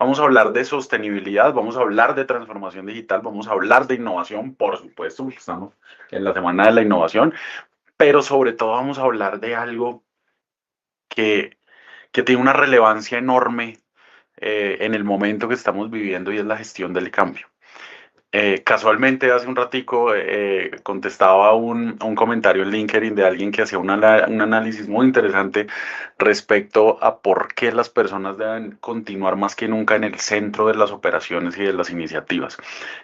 Vamos a hablar de sostenibilidad, vamos a hablar de transformación digital, vamos a hablar de innovación, por supuesto, porque estamos en la semana de la innovación, pero sobre todo vamos a hablar de algo que, que tiene una relevancia enorme en el momento que estamos viviendo y es la gestión del cambio. Casualmente hace un ratico contestaba a un comentario en LinkedIn de alguien que hacía un análisis muy interesante respecto a por qué las personas deben continuar más que nunca en el centro de las operaciones y de las iniciativas.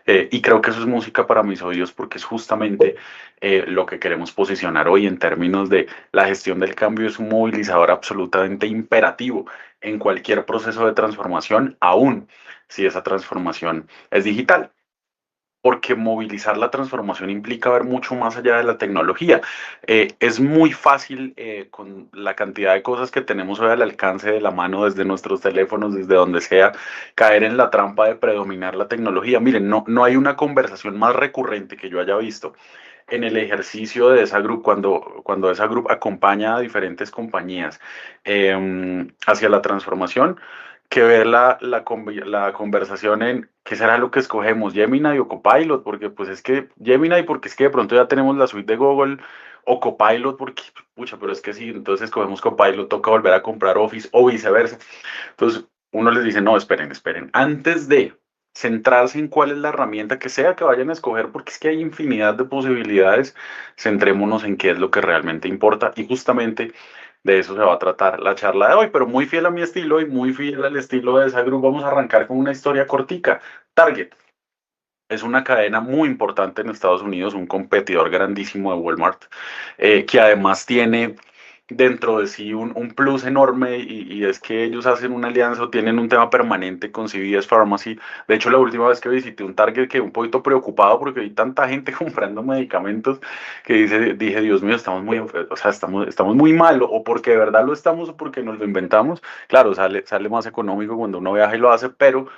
Y creo que eso es música para mis oídos porque es justamente lo que queremos posicionar hoy en términos de la gestión del cambio. Es un movilizador absolutamente imperativo en cualquier proceso de transformación, aún si esa transformación es digital, porque movilizar la transformación implica ver mucho más allá de la tecnología. Es muy fácil con la cantidad de cosas que tenemos hoy al alcance de la mano desde nuestros teléfonos, desde donde sea, caer en la trampa de predominar la tecnología. Miren, no hay una conversación más recurrente que yo haya visto en el ejercicio de esa group, cuando esa group acompaña a diferentes compañías hacia la transformación, que ver la conversación en qué será lo que escogemos, Gemini o Copilot, porque pues es que Gemini, porque es que de pronto ya tenemos la suite de Google, o Copilot, porque, pucha, pero es que si entonces escogemos Copilot, toca volver a comprar Office o viceversa. Entonces, uno les dice, no, esperen, antes de centrarse en cuál es la herramienta que sea que vayan a escoger, porque es que hay infinidad de posibilidades, centrémonos en qué es lo que realmente importa y justamente de eso se va a tratar la charla de hoy, pero muy fiel a mi estilo y muy fiel al estilo de esa group. Vamos a arrancar con una historia cortica. Target es una cadena muy importante en Estados Unidos, un competidor grandísimo de Walmart, que además tiene dentro de sí un plus enorme y es que ellos hacen una alianza o tienen un tema permanente con CVS Pharmacy. De hecho, la última vez que visité un Target quedé un poquito preocupado porque vi tanta gente comprando medicamentos que dije, Dios mío, estamos muy, o sea, estamos muy mal, o porque de verdad lo estamos o porque nos lo inventamos. Claro, sale más económico cuando uno viaja y lo hace, pero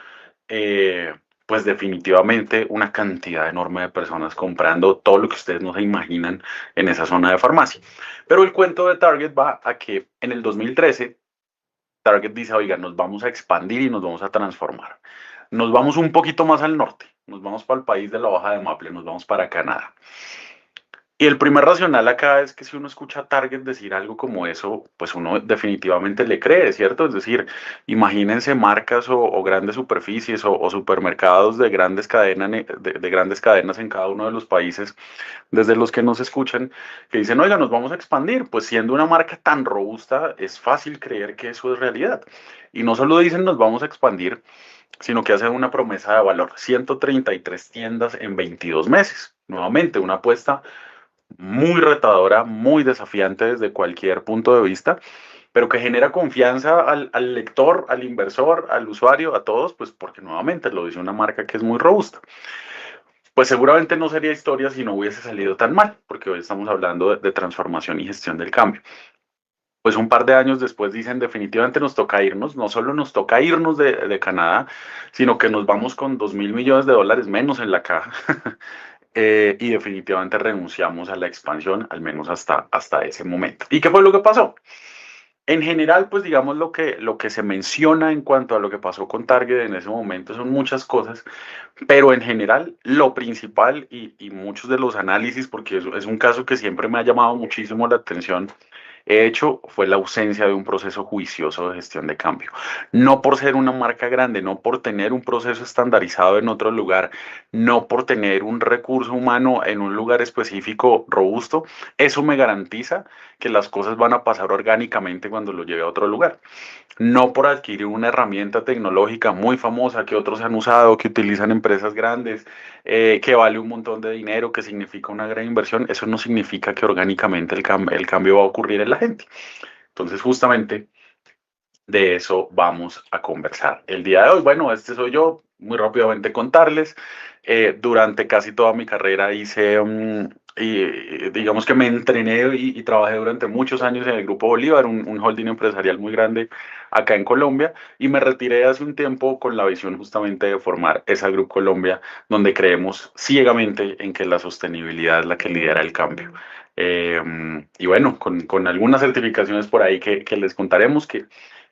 eh, pues definitivamente una cantidad enorme de personas comprando todo lo que ustedes no se imaginan en esa zona de farmacia. Pero el cuento de Target va a que en el 2013 Target dice, oiga, nos vamos a expandir y nos vamos a transformar. Nos vamos un poquito más al norte, nos vamos para el país de la hoja de Maple, nos vamos para Canadá. Y el primer racional acá es que si uno escucha a Target decir algo como eso, pues uno definitivamente le cree, ¿cierto? Es decir, imagínense marcas o grandes superficies o supermercados de de grandes cadenas en cada uno de los países desde los que nos escuchan, que dicen, oiga, nos vamos a expandir. Pues siendo una marca tan robusta, es fácil creer que eso es realidad. Y no solo dicen nos vamos a expandir, sino que hacen una promesa de valor, 133 tiendas en 22 meses. Nuevamente, una apuesta muy retadora, muy desafiante desde cualquier punto de vista, pero que genera confianza al lector, al inversor, al usuario, a todos, pues porque nuevamente lo dice una marca que es muy robusta. Pues seguramente no sería historia si no hubiese salido tan mal, porque hoy estamos hablando de transformación y gestión del cambio. Pues un par de años después dicen definitivamente nos toca irnos, no solo nos toca irnos de Canadá, sino que nos vamos con $2.000 millones menos en la caja. Y definitivamente renunciamos a la expansión, al menos hasta ese momento. ¿Y qué fue lo que pasó? En general, pues digamos lo que se menciona en cuanto a lo que pasó con Target en ese momento son muchas cosas, pero en general lo principal y muchos de los análisis, porque es un caso que siempre me ha llamado muchísimo la atención, he hecho fue la ausencia de un proceso juicioso de gestión de cambio. No por ser una marca grande, no por tener un proceso estandarizado en otro lugar, no por tener un recurso humano en un lugar específico robusto, eso me garantiza que las cosas van a pasar orgánicamente cuando lo lleve a otro lugar. No por adquirir una herramienta tecnológica muy famosa que otros han usado, que utilizan empresas grandes, que vale un montón de dinero, que significa una gran inversión, eso no significa que orgánicamente el cambio va a ocurrir en la gente. Entonces, justamente de eso vamos a conversar el día de hoy. Bueno, este soy yo, muy rápidamente contarles. Durante casi toda mi carrera y digamos que me entrené y trabajé durante muchos años en el Grupo Bolívar, un holding empresarial muy grande acá en Colombia, y me retiré hace un tiempo con la visión justamente de formar esa Group Colombia, donde creemos ciegamente en que la sostenibilidad es la que lidera el cambio. Y bueno, con algunas certificaciones por ahí que les contaremos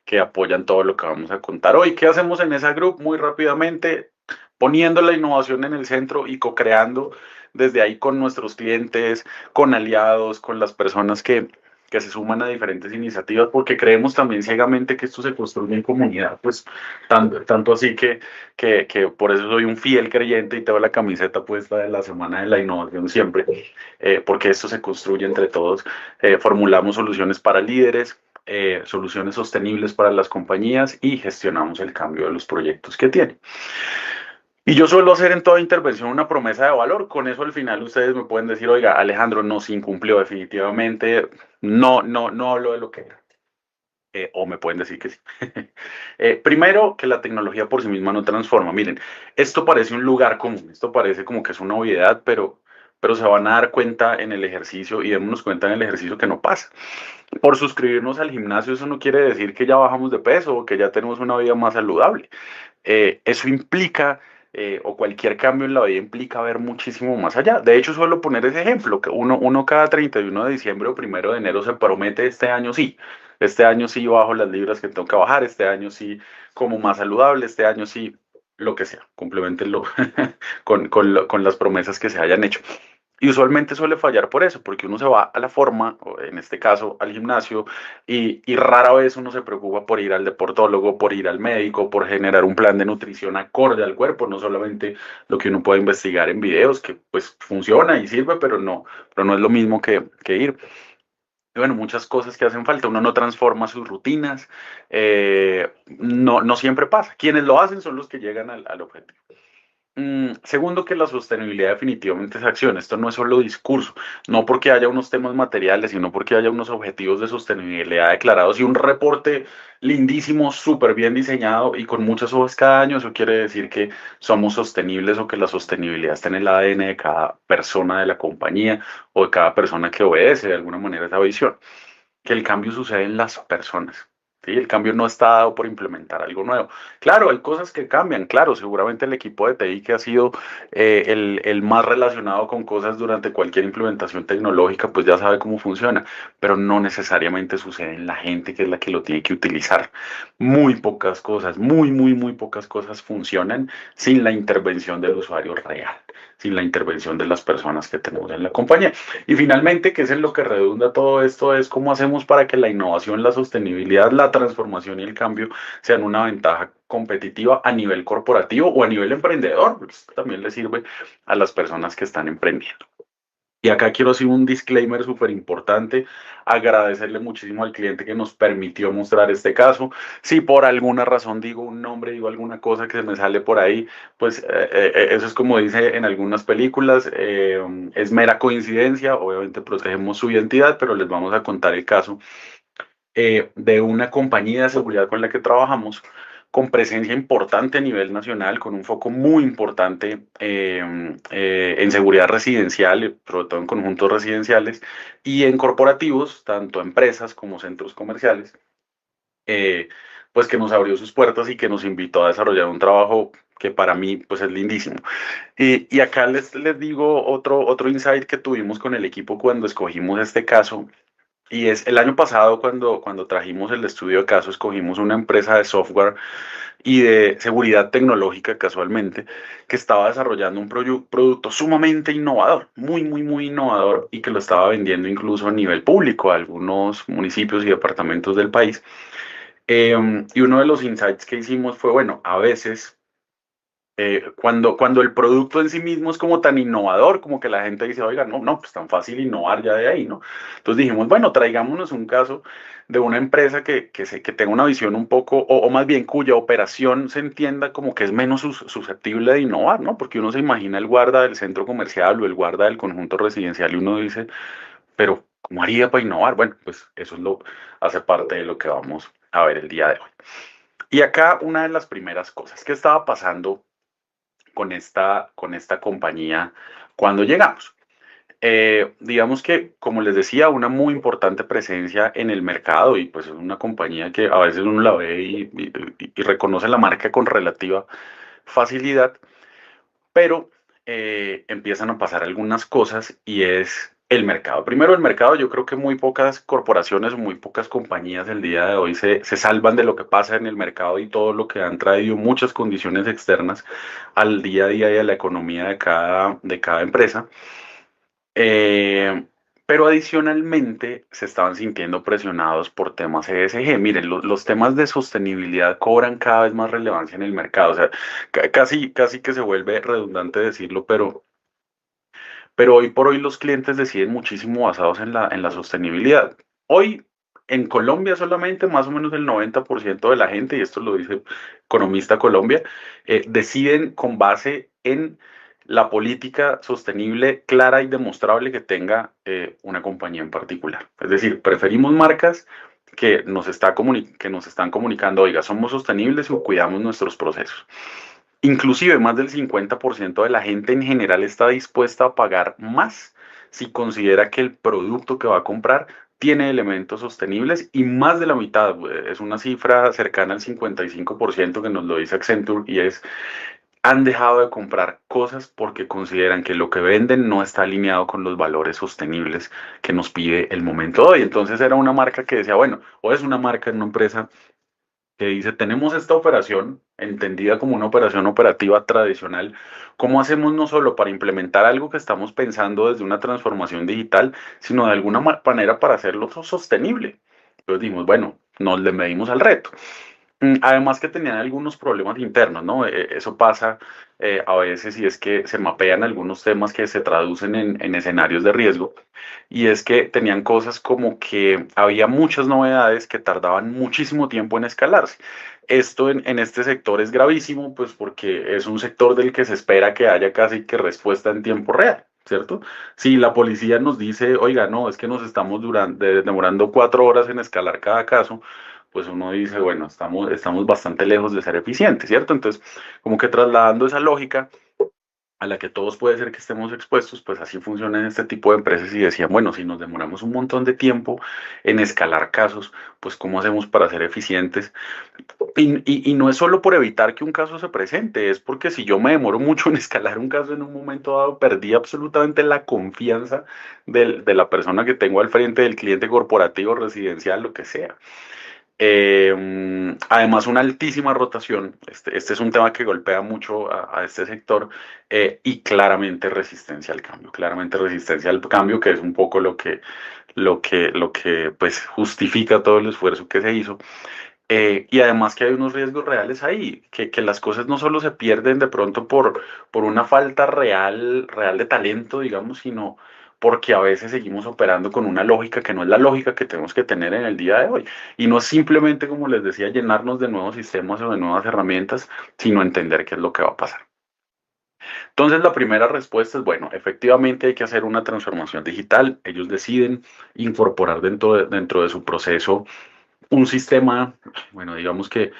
que apoyan todo lo que vamos a contar hoy. ¿Qué hacemos en esa group? Muy rápidamente, poniendo la innovación en el centro y co-creando desde ahí con nuestros clientes, con aliados, con las personas que se suman a diferentes iniciativas, porque creemos también ciegamente que esto se construye en comunidad, pues tanto así que por eso soy un fiel creyente y tengo la camiseta puesta de la Semana de la Innovación siempre, porque esto se construye entre todos. Formulamos soluciones para líderes, soluciones sostenibles para las compañías y gestionamos el cambio de los proyectos que tienen. Y yo suelo hacer en toda intervención una promesa de valor. Con eso al final ustedes me pueden decir, oiga, Alejandro no se incumplió definitivamente, no hablo de lo que era. O me pueden decir que sí. Primero, que la tecnología por sí misma no transforma. Miren, esto parece un lugar común, esto parece como que es una obviedad, pero se van a dar cuenta en el ejercicio y démonos cuenta en el ejercicio que no pasa. Por suscribirnos al gimnasio, eso no quiere decir que ya bajamos de peso o que ya tenemos una vida más saludable. Eso implica, o cualquier cambio en la vida implica ver muchísimo más allá. De hecho, suelo poner ese ejemplo, que uno cada 31 de diciembre o 1 de enero se promete este año sí bajo las libras que tengo que bajar, este año sí como más saludable, este año sí lo que sea, complementenlo con las promesas que se hayan hecho. Y usualmente suele fallar por eso, porque uno se va a la forma, o en este caso al gimnasio, y rara vez uno se preocupa por ir al deportólogo, por ir al médico, por generar un plan de nutrición acorde al cuerpo, no solamente lo que uno puede investigar en videos, que pues funciona y sirve, pero no es lo mismo que ir. Y bueno, muchas cosas que hacen falta. Uno no transforma sus rutinas, no siempre pasa. Quienes lo hacen son los que llegan al objetivo. Segundo, que la sostenibilidad definitivamente es acción. Esto no es solo discurso, no porque haya unos temas materiales, sino porque haya unos objetivos de sostenibilidad declarados y un reporte lindísimo, súper bien diseñado y con muchas hojas cada año. Eso quiere decir que somos sostenibles o que la sostenibilidad está en el ADN de cada persona de la compañía o de cada persona que obedece de alguna manera esa visión. Que el cambio sucede en las personas. ¿Sí? El cambio no está dado por implementar algo nuevo. Claro, hay cosas que cambian, claro, seguramente el equipo de TI que ha sido el más relacionado con cosas durante cualquier implementación tecnológica, pues ya sabe cómo funciona, pero no necesariamente sucede en la gente que es la que lo tiene que utilizar. Muy pocas cosas, muy pocas cosas funcionan sin la intervención del usuario real, sin la intervención de las personas que tenemos en la compañía. Y finalmente, que es en lo que redunda todo esto, es cómo hacemos para que la innovación, la sostenibilidad, la transformación y el cambio sean una ventaja competitiva a nivel corporativo o a nivel emprendedor, porque esto también le sirve a las personas que están emprendiendo. Y acá quiero hacer un disclaimer súper importante, agradecerle muchísimo al cliente que nos permitió mostrar este caso. Si por alguna razón digo un nombre, digo alguna cosa que se me sale por ahí, pues eso es como dice en algunas películas, es mera coincidencia, obviamente protegemos su identidad, pero les vamos a contar el caso de una compañía de seguridad con la que trabajamos, con presencia importante a nivel nacional, con un foco muy importante en seguridad residencial, sobre todo en conjuntos residenciales, y en corporativos, tanto empresas como centros comerciales, eh, pues que nos abrió sus puertas y que nos invitó a desarrollar un trabajo que para mí pues es lindísimo. Y acá les digo otro insight que tuvimos con el equipo cuando escogimos este caso y es el año pasado cuando trajimos el estudio de caso, escogimos una empresa de software y de seguridad tecnológica casualmente, que estaba desarrollando un producto sumamente innovador, muy innovador y que lo estaba vendiendo incluso a nivel público a algunos municipios y departamentos del país. Y uno de los insights que hicimos fue, bueno, a veces cuando el producto en sí mismo es como tan innovador, como que la gente dice, oiga, no, pues tan fácil innovar ya de ahí, ¿no? Entonces dijimos, bueno, traigámonos un caso de una empresa que tenga una visión un poco, o más bien cuya operación se entienda como que es menos susceptible de innovar, ¿no? Porque uno se imagina el guarda del centro comercial o el guarda del conjunto residencial y uno dice, pero ¿cómo haría para innovar? Bueno, pues eso hace parte de lo que vamos a ver el día de hoy. Y acá una de las primeras cosas que estaba pasando con esta compañía cuando llegamos. Digamos que, como les decía, una muy importante presencia en el mercado y pues es una compañía que a veces uno la ve y reconoce la marca con relativa facilidad, pero empiezan a pasar algunas cosas y es El mercado. Primero, el mercado, yo creo que muy pocas corporaciones o muy pocas compañías el día de hoy se salvan de lo que pasa en el mercado y todo lo que han traído muchas condiciones externas al día a día y a la economía de cada empresa. Eh, pero adicionalmente se estaban sintiendo presionados por temas ESG. Miren, los temas de sostenibilidad cobran cada vez más relevancia en el mercado. O sea, casi que se vuelve redundante decirlo, pero hoy por hoy los clientes deciden muchísimo basados en en la sostenibilidad. Hoy en Colombia solamente más o menos el 90% de la gente, y esto lo dice Economista Colombia, deciden con base en la política sostenible clara y demostrable que tenga una compañía en particular. Es decir, preferimos marcas que nos están comunicando, oiga, somos sostenibles y cuidamos nuestros procesos. Inclusive más del 50% de la gente en general está dispuesta a pagar más si considera que el producto que va a comprar tiene elementos sostenibles y más de la mitad, es una cifra cercana al 55% que nos lo dice Accenture y es, han dejado de comprar cosas porque consideran que lo que venden no está alineado con los valores sostenibles que nos pide el momento de hoy. Entonces era una marca que decía, bueno, o es una marca en una empresa que dice, tenemos esta operación entendida como una operación operativa tradicional, ¿cómo hacemos no solo para implementar algo que estamos pensando desde una transformación digital, sino de alguna manera para hacerlo sostenible? Entonces dijimos, bueno, nos le medimos al reto. Además que tenían algunos problemas internos, ¿no? Eso pasa a veces y es que se mapean algunos temas que se traducen en escenarios de riesgo y es que tenían cosas como que había muchas novedades que tardaban muchísimo tiempo en escalarse. Esto en este sector es gravísimo, pues porque es un sector del que se espera que haya casi que respuesta en tiempo real, ¿cierto? Si la policía nos dice, oiga, no, es que nos estamos demorando 4 horas en escalar cada caso, pues uno dice, bueno, estamos bastante lejos de ser eficientes, ¿cierto? Entonces, como que trasladando esa lógica a la que todos puede ser que estemos expuestos, pues así funcionan este tipo de empresas y decían, bueno, si nos demoramos un montón de tiempo en escalar casos, pues ¿cómo hacemos para ser eficientes? Y no es solo por evitar que un caso se presente, es porque si yo me demoro mucho en escalar un caso en un momento dado, perdí absolutamente la confianza de la persona que tengo al frente, del cliente corporativo, residencial, lo que sea. Además, una altísima rotación. Este es un tema que golpea mucho a este sector y claramente resistencia al cambio. Claramente resistencia al cambio, que es un poco lo que pues justifica todo el esfuerzo que se hizo. Y además que hay unos riesgos reales ahí, que las cosas no solo se pierden de pronto por una falta real de talento, digamos, sino porque a veces seguimos operando con una lógica que no es la lógica que tenemos que tener en el día de hoy. Y no es simplemente, como les decía, llenarnos de nuevos sistemas o de nuevas herramientas, sino entender qué es lo que va a pasar. Entonces, la primera respuesta es, bueno, efectivamente hay que hacer una transformación digital. Ellos deciden incorporar dentro de su proceso un sistema, bueno, digamos que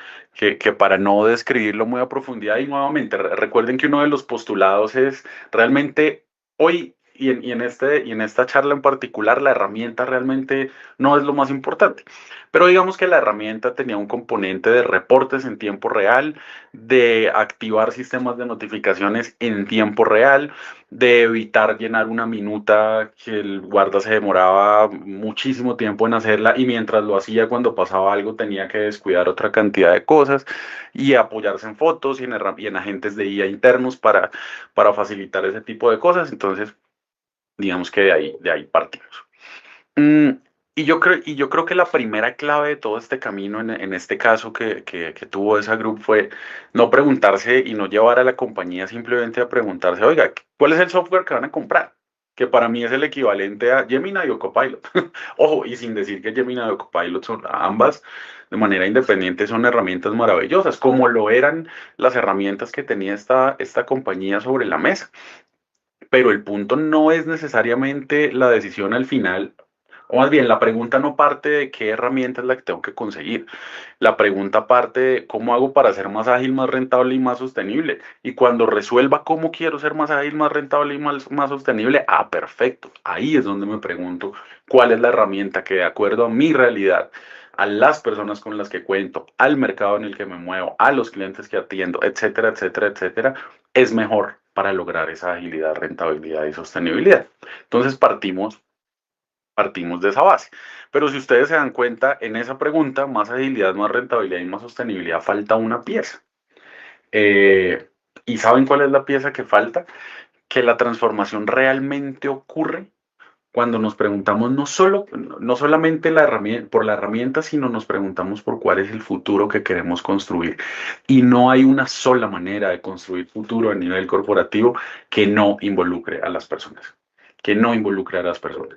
para no describirlo muy a profundidad y nuevamente, recuerden que uno de los postulados es realmente hoy y en esta charla en particular, la herramienta realmente no es lo más importante. Pero digamos que la herramienta tenía un componente de reportes en tiempo real, de activar sistemas de notificaciones en tiempo real, de evitar llenar una minuta que el guarda se demoraba muchísimo tiempo en hacerla y mientras lo hacía cuando pasaba algo tenía que descuidar otra cantidad de cosas y apoyarse en fotos y en agentes de IA internos para facilitar ese tipo de cosas. Entonces, digamos que de ahí partimos. Mm, y yo creo que la primera clave de todo este camino, en este caso que tuvo esa group, fue no preguntarse y no llevar a la compañía simplemente a preguntarse, oiga, ¿cuál es el software que van a comprar? Que para mí es el equivalente a Gemini o Copilot. Ojo, y sin decir que Gemini o Copilot son ambas de manera independiente, son herramientas maravillosas, como lo eran las herramientas que tenía esta compañía sobre la mesa. Pero el punto no es necesariamente la decisión al final, o más bien la pregunta no parte de qué herramienta es la que tengo que conseguir. La pregunta parte de cómo hago para ser más ágil, más rentable y más sostenible. Y cuando resuelva cómo quiero ser más ágil, más rentable y más sostenible, perfecto. Ahí es donde me pregunto cuál es la herramienta que de acuerdo a mi realidad, a las personas con las que cuento, al mercado en el que me muevo, a los clientes que atiendo, etcétera, etcétera, etcétera, es mejor para lograr esa agilidad, rentabilidad y sostenibilidad. Entonces partimos de esa base. Pero si ustedes se dan cuenta, en esa pregunta, más agilidad, más rentabilidad y más sostenibilidad, falta una pieza. Eh, ¿Y saben cuál es la pieza que falta? Que la transformación realmente ocurre cuando nos preguntamos no solamente por la herramienta, sino nos preguntamos por cuál es el futuro que queremos construir. Y no hay una sola manera de construir futuro a nivel corporativo que no involucre a las personas, que no involucre a las personas.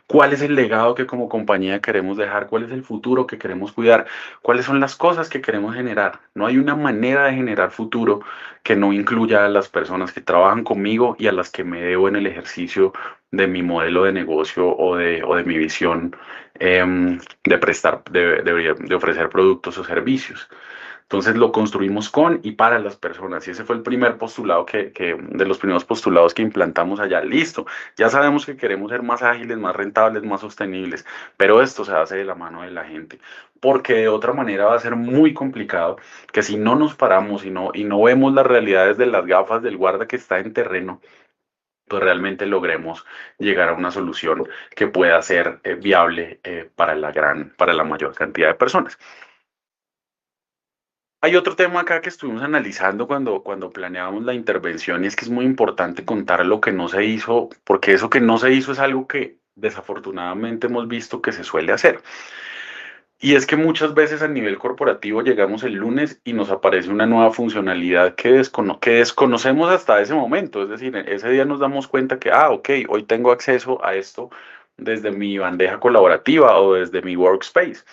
¿Cuál es el legado que como compañía queremos dejar? ¿Cuál es el futuro que queremos cuidar? ¿Cuáles son las cosas que queremos generar? No hay una manera de generar futuro que no incluya a las personas que trabajan conmigo y a las que me debo en el ejercicio de mi modelo de negocio o de mi visión de prestar, de ofrecer productos o servicios. Entonces lo construimos con y para las personas. Y ese fue el primer postulado de los primeros postulados que implantamos allá. Listo. Ya sabemos que queremos ser más ágiles, más rentables, más sostenibles, pero esto se hace de la mano de la gente. Porque de otra manera va a ser muy complicado que si no nos paramos y no vemos las realidades de las gafas del guarda que está en terreno, pues realmente logremos llegar a una solución que pueda ser viable para la mayor cantidad de personas. Hay otro tema acá que estuvimos analizando cuando planeábamos la intervención y es que es muy importante contar lo que no se hizo, porque eso que no se hizo es algo que desafortunadamente hemos visto que se suele hacer. Y es que muchas veces a nivel corporativo llegamos el lunes y nos aparece una nueva funcionalidad que desconocemos hasta ese momento. Es decir, ese día nos damos cuenta que, ok, hoy tengo acceso a esto desde mi bandeja colaborativa o desde mi workspace.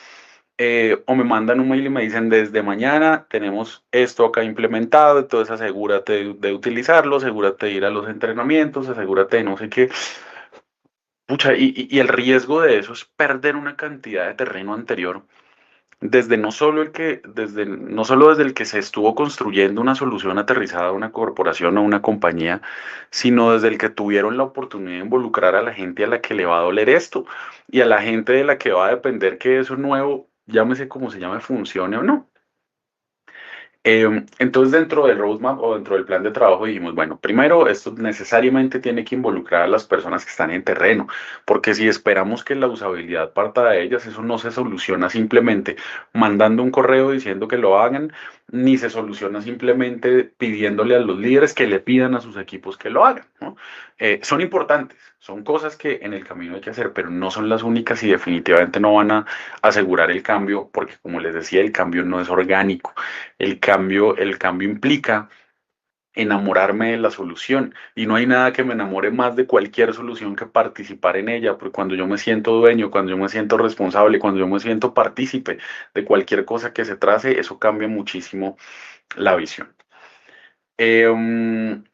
O me mandan un mail y me dicen desde mañana tenemos esto acá implementado, entonces asegúrate de utilizarlo, asegúrate de ir a los entrenamientos, asegúrate de no sé qué. Pucha, y el riesgo de eso es perder una cantidad de terreno anterior, no solo desde el que se estuvo construyendo una solución aterrizada a una corporación o una compañía, sino desde el que tuvieron la oportunidad de involucrar a la gente a la que le va a doler esto y a la gente de la que va a depender que eso nuevo, llámese como se llame, funcione o no. Entonces, dentro del roadmap o dentro del plan de trabajo dijimos, bueno, primero, esto necesariamente tiene que involucrar a las personas que están en terreno, porque si esperamos que la usabilidad parta de ellas, eso no se soluciona simplemente mandando un correo diciendo que lo hagan, ni se soluciona simplemente pidiéndole a los líderes que le pidan a sus equipos que lo hagan, ¿no? Son importantes, son cosas que en el camino hay que hacer, pero no son las únicas y definitivamente no van a asegurar el cambio, porque como les decía, el cambio no es orgánico. El cambio implica enamorarme de la solución y no hay nada que me enamore más de cualquier solución que participar en ella, porque cuando yo me siento dueño, cuando yo me siento responsable, cuando yo me siento partícipe de cualquier cosa que se trace, eso cambia muchísimo la visión. Em,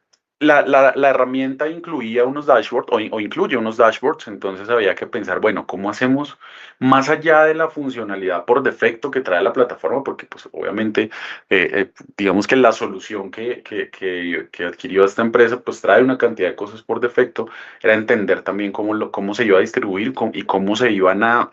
la herramienta incluía unos dashboards o incluye unos dashboards, entonces había que pensar, bueno, ¿cómo hacemos más allá de la funcionalidad por defecto que trae la plataforma? Porque pues obviamente, digamos que la solución que adquirió esta empresa pues trae una cantidad de cosas por defecto, era entender también cómo se iba a distribuir y cómo se iban a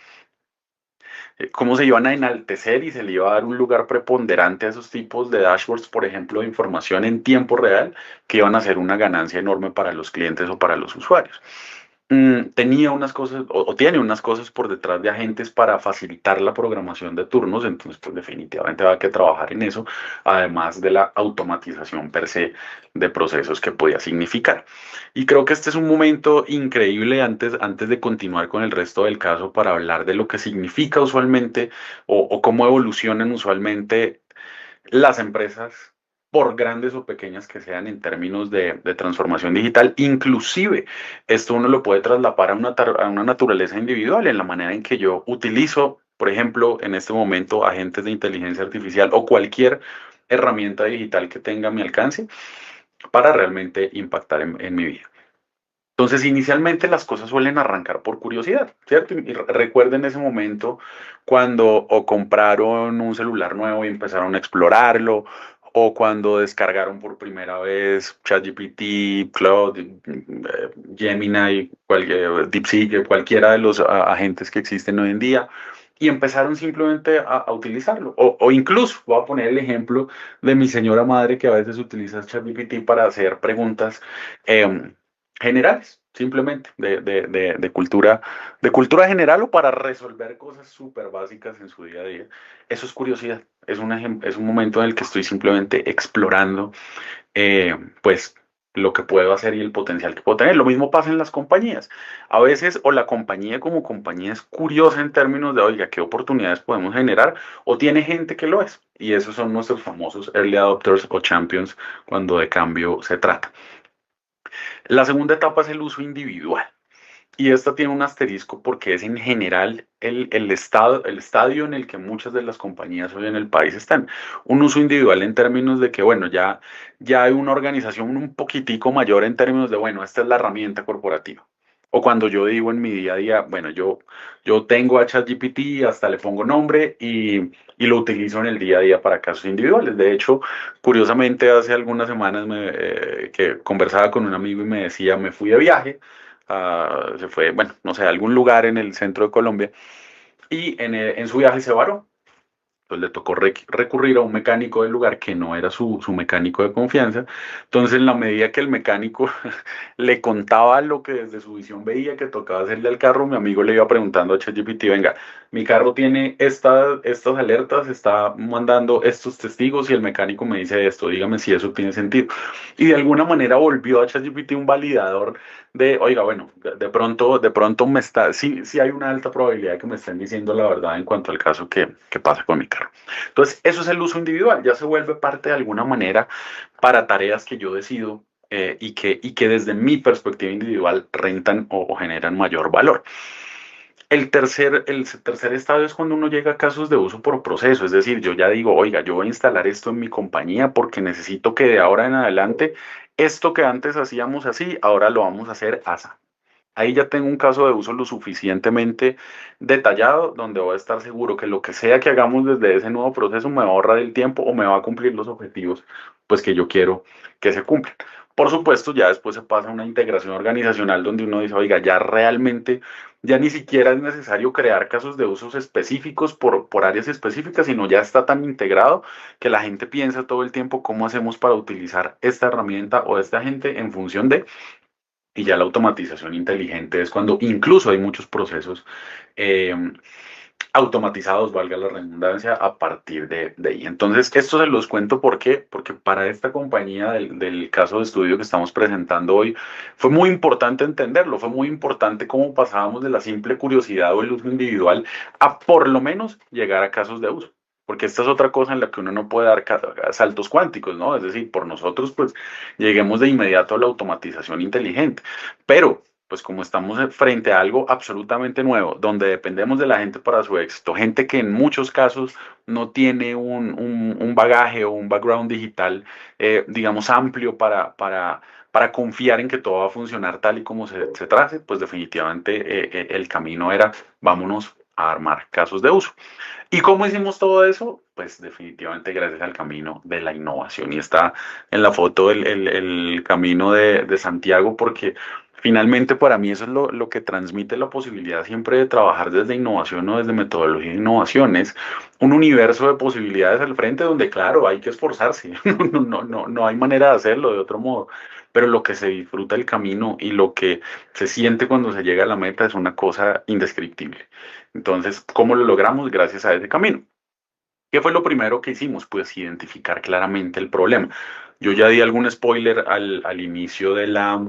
enaltecer y se le iba a dar un lugar preponderante a esos tipos de dashboards, por ejemplo, de información en tiempo real, que iban a ser una ganancia enorme para los clientes o para los usuarios. Tenía unas cosas o tiene unas cosas por detrás de agentes para facilitar la programación de turnos, entonces pues definitivamente va a que trabajar en eso, además de la automatización per se de procesos que podía significar. Y creo que este es un momento increíble antes de continuar con el resto del caso para hablar de lo que significa usualmente o cómo evolucionan usualmente las empresas, por grandes o pequeñas que sean en términos de transformación digital. Inclusive, esto uno lo puede traslapar a una naturaleza individual, en la manera en que yo utilizo, por ejemplo, en este momento, agentes de inteligencia artificial o cualquier herramienta digital que tenga a mi alcance para realmente impactar en mi vida. Entonces, inicialmente las cosas suelen arrancar por curiosidad, ¿cierto? Y recuerden ese momento cuando o compraron un celular nuevo y empezaron a explorarlo, o cuando descargaron por primera vez ChatGPT, Claude, Gemini, DeepSeek, cualquiera de los agentes que existen hoy en día, y empezaron simplemente a utilizarlo. O incluso, voy a poner el ejemplo de mi señora madre que a veces utiliza ChatGPT para hacer preguntas em, generales, simplemente de cultura general o para resolver cosas súper básicas en su día a día. Eso es curiosidad, es un momento en el que estoy simplemente explorando pues lo que puedo hacer y el potencial que puedo tener. Lo mismo pasa en las compañías. A veces o la compañía como compañía es curiosa en términos de, oiga, qué oportunidades podemos generar o tiene gente que lo es. Y esos son nuestros famosos early adopters o champions cuando de cambio se trata. La segunda etapa es el uso individual. Y esta tiene un asterisco porque es en general el estadio en el que muchas de las compañías hoy en el país están. Un uso individual en términos de que, bueno, ya hay una organización un poquitico mayor en términos de, bueno, esta es la herramienta corporativa. O cuando yo digo en mi día a día, bueno, yo tengo a ChatGPT, hasta le pongo nombre y lo utilizo en el día a día para casos individuales. De hecho, curiosamente, hace algunas semanas que conversaba con un amigo y me decía, me fui de viaje se fue, bueno, no sé, a algún lugar en el centro de Colombia y en su viaje se varó. Entonces le tocó recurrir a un mecánico del lugar que no era su mecánico de confianza. Entonces, en la medida que el mecánico le contaba lo que desde su visión veía que tocaba hacerle al carro, mi amigo le iba preguntando a ChatGPT, venga, mi carro tiene estas alertas, está mandando estos testigos y el mecánico me dice esto, dígame si eso tiene sentido. Y de alguna manera volvió a ChatGPT un validador de, oiga, bueno, de pronto sí hay una alta probabilidad de que me estén diciendo la verdad en cuanto al caso que pasa con mi carro. Entonces, eso es el uso individual, ya se vuelve parte de alguna manera para tareas que yo decido y que desde mi perspectiva individual rentan o generan mayor valor. El tercer estadio es cuando uno llega a casos de uso por proceso, es decir, yo ya digo, oiga, yo voy a instalar esto en mi compañía porque necesito que de ahora en adelante esto que antes hacíamos así, ahora lo vamos a hacer así. Ahí ya tengo un caso de uso lo suficientemente detallado donde voy a estar seguro que lo que sea que hagamos desde ese nuevo proceso me va a ahorrar el tiempo o me va a cumplir los objetivos pues que yo quiero que se cumplan. Por supuesto, ya después se pasa a una integración organizacional donde uno dice, oiga, ya realmente, ya ni siquiera es necesario crear casos de usos específicos por áreas específicas, sino ya está tan integrado que la gente piensa todo el tiempo cómo hacemos para utilizar esta herramienta o esta gente en función de y ya la automatización inteligente es cuando incluso hay muchos procesos eh, automatizados, valga la redundancia, a partir de ahí. Entonces, esto se los cuento ¿por qué? Porque para esta compañía del caso de estudio que estamos presentando hoy, fue muy importante entenderlo, fue muy importante cómo pasábamos de la simple curiosidad o el uso individual a por lo menos llegar a casos de uso. Porque esta es otra cosa en la que uno no puede dar saltos cuánticos, ¿no? Es decir, por nosotros, pues, lleguemos de inmediato a la automatización inteligente. Pero pues como estamos frente a algo absolutamente nuevo, donde dependemos de la gente para su éxito, gente que en muchos casos no tiene un bagaje o un background digital, digamos, amplio para confiar en que todo va a funcionar tal y como se trace, pues definitivamente el camino era vámonos a armar casos de uso. ¿Y cómo hicimos todo eso? Pues definitivamente gracias al camino de la innovación. Y está en la foto el camino de Santiago porque finalmente para mí eso es lo que transmite la posibilidad siempre de trabajar desde innovación o desde metodología de innovación. Es un universo de posibilidades al frente donde, claro, hay que esforzarse. No hay manera de hacerlo de otro modo. Pero lo que se disfruta el camino y lo que se siente cuando se llega a la meta es una cosa indescriptible. Entonces, ¿cómo lo logramos? Gracias a ese camino. ¿Qué fue lo primero que hicimos? Pues identificar claramente el problema. Yo ya di algún spoiler al inicio de la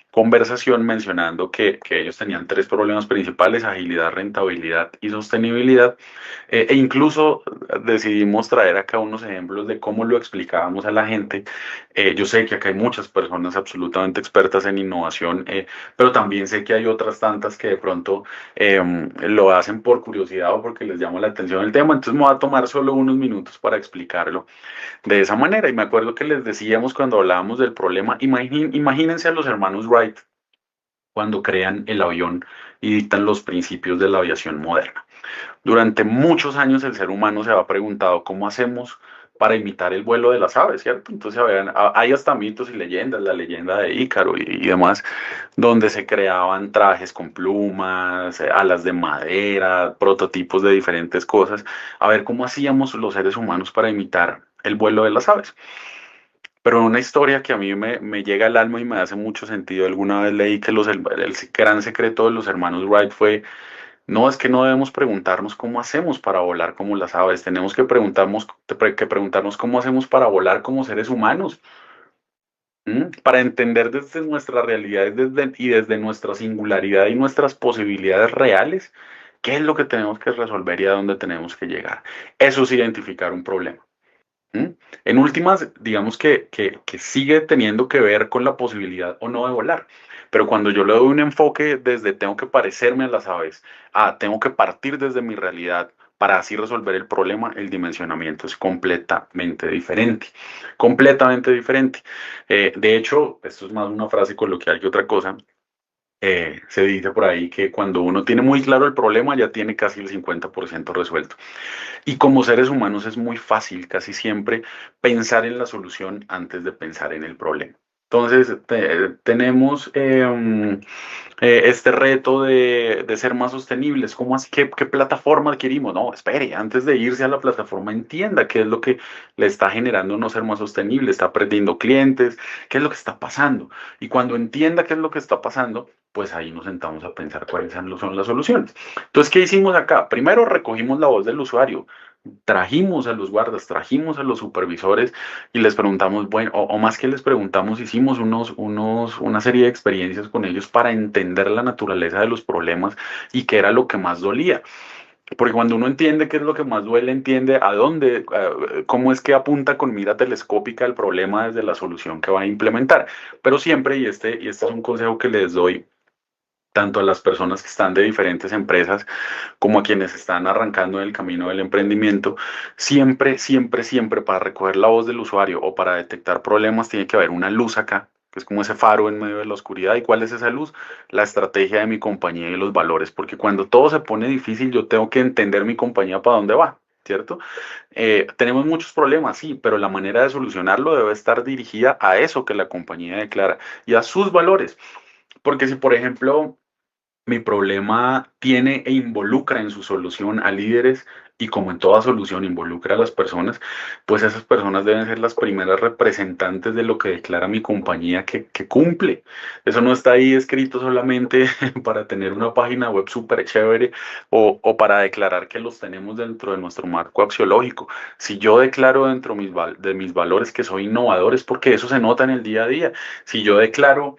conversación mencionando que ellos tenían tres problemas principales: agilidad, rentabilidad y sostenibilidad. E incluso decidimos traer acá unos ejemplos de cómo lo explicábamos a la gente. Yo sé que acá hay muchas personas absolutamente expertas en innovación, pero también sé que hay otras tantas que de pronto lo hacen por curiosidad o porque les llama la atención el tema. Entonces me voy a tomar solo unos minutos para explicarlo de esa manera. Y me acuerdo que les decíamos cuando hablábamos del problema, imagínense a los hermanos Wright cuando crean el avión y dictan los principios de la aviación moderna. Durante muchos años el ser humano se ha preguntado cómo hacemos para imitar el vuelo de las aves, ¿cierto? Entonces hay hasta mitos y leyendas, la leyenda de Ícaro y demás, donde se creaban trajes con plumas, alas de madera, prototipos de diferentes cosas, a ver cómo hacíamos los seres humanos para imitar el vuelo de las aves. Pero una historia que a mí me llega al alma y me hace mucho sentido. Alguna vez leí que el gran secreto de los hermanos Wright fue, no es que no debemos preguntarnos cómo hacemos para volar como las aves, tenemos que preguntarnos cómo hacemos para volar como seres humanos. Para entender desde nuestra realidad y desde nuestra singularidad y nuestras posibilidades reales, qué es lo que tenemos que resolver y a dónde tenemos que llegar. Eso es identificar un problema. ¿Mm? En últimas, digamos que sigue teniendo que ver con la posibilidad o no de volar. Pero cuando yo le doy un enfoque desde tengo que parecerme a las aves, tengo que partir desde mi realidad para así resolver el problema, el dimensionamiento es completamente diferente. Completamente diferente. De hecho, esto es más una frase coloquial que otra cosa. Se dice por ahí que cuando uno tiene muy claro el problema, ya tiene casi el 50% resuelto. Y como seres humanos es muy fácil casi siempre pensar en la solución antes de pensar en el problema. Entonces, tenemos este reto de ser más sostenibles. ¿Cómo así? ¿Qué plataforma adquirimos? No, espere, antes de irse a la plataforma, entienda qué es lo que le está generando no ser más sostenible. Está perdiendo clientes, qué es lo que está pasando. Y cuando entienda qué es lo que está pasando, pues ahí nos sentamos a pensar cuáles son las soluciones. Entonces, ¿qué hicimos acá? Primero recogimos la voz del usuario, trajimos a los guardas, trajimos a los supervisores y les preguntamos, bueno, o más que les preguntamos, hicimos una serie de experiencias con ellos para entender la naturaleza de los problemas y qué era lo que más dolía. Porque cuando uno entiende qué es lo que más duele, entiende a dónde, cómo es que apunta con mira telescópica el problema desde la solución que va a implementar. Pero siempre, y este es un consejo que les doy tanto a las personas que están de diferentes empresas como a quienes están arrancando en el camino del emprendimiento, siempre, siempre, siempre para recoger la voz del usuario o para detectar problemas tiene que haber una luz acá, que es como ese faro en medio de la oscuridad. ¿Y cuál es esa luz? La estrategia de mi compañía y los valores, porque cuando todo se pone difícil, yo tengo que entender mi compañía para dónde va. ¿Cierto? Tenemos muchos problemas, sí, pero la manera de solucionarlo debe estar dirigida a eso que la compañía declara y a sus valores. Porque si, por ejemplo, mi problema tiene e involucra en su solución a líderes y como en toda solución involucra a las personas, pues esas personas deben ser las primeras representantes de lo que declara mi compañía que cumple. Eso no está ahí escrito solamente para tener una página web súper chévere o para declarar que los tenemos dentro de nuestro marco axiológico. Si yo declaro dentro de mis valores que soy innovador es porque eso se nota en el día a día. Si yo declaro